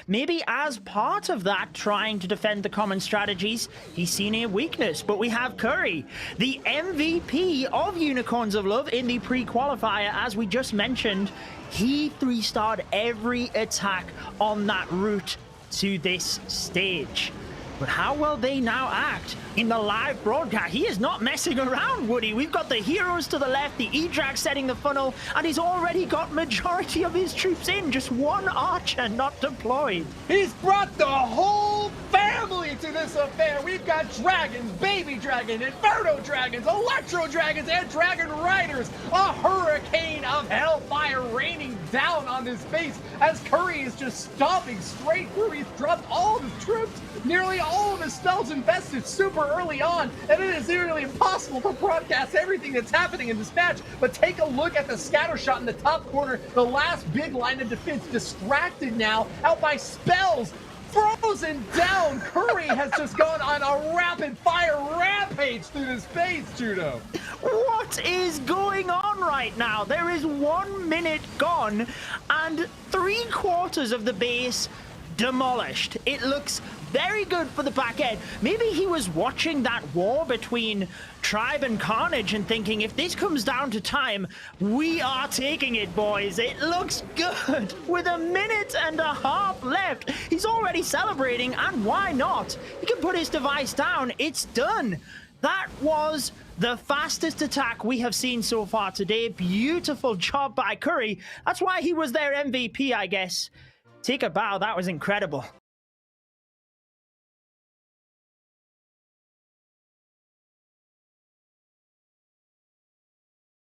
maybe as part of that, trying to defend the common strategies, he's seen a weakness. But we have Curry, the MVP of Unicorns of Love in the pre-qualifier, as we just mentioned. He 3-starred every attack on that route to this stage. But how will they now act in the live broadcast? He is not messing around, Woody. We've got the heroes to the left, the E-Drag setting the funnel, and he's already got majority of his troops in. Just one archer not deployed. He's brought the whole family to this affair. We've got dragons, baby dragons, inferno dragons, electro dragons, and dragon riders. A hurricane of hellfire raining down on his face as Curry is just stomping straight through. He's dropped all of his troops, nearly all of his spells invested super early on, and it is nearly impossible to broadcast everything that's happening in this match. But take a look at the scatter shot in the top corner, the last big line of defense, distracted now, out by spells, frozen down. Curry has just gone on a rapid fire rampage through this base, Judo. What is going on right now? There is 1 minute gone and 3/4 of the base demolished. It looks very good for the back end. Maybe he was watching that war between Tribe and Carnage and thinking, if this comes down to time, we are taking it, boys. It looks good. With 1.5 minutes left, he's already celebrating, and why not? He can put his device down. It's done. That was the fastest attack we have seen so far today. Beautiful job by Curry. That's why he was their MVP, I guess. Take a bow. That was incredible.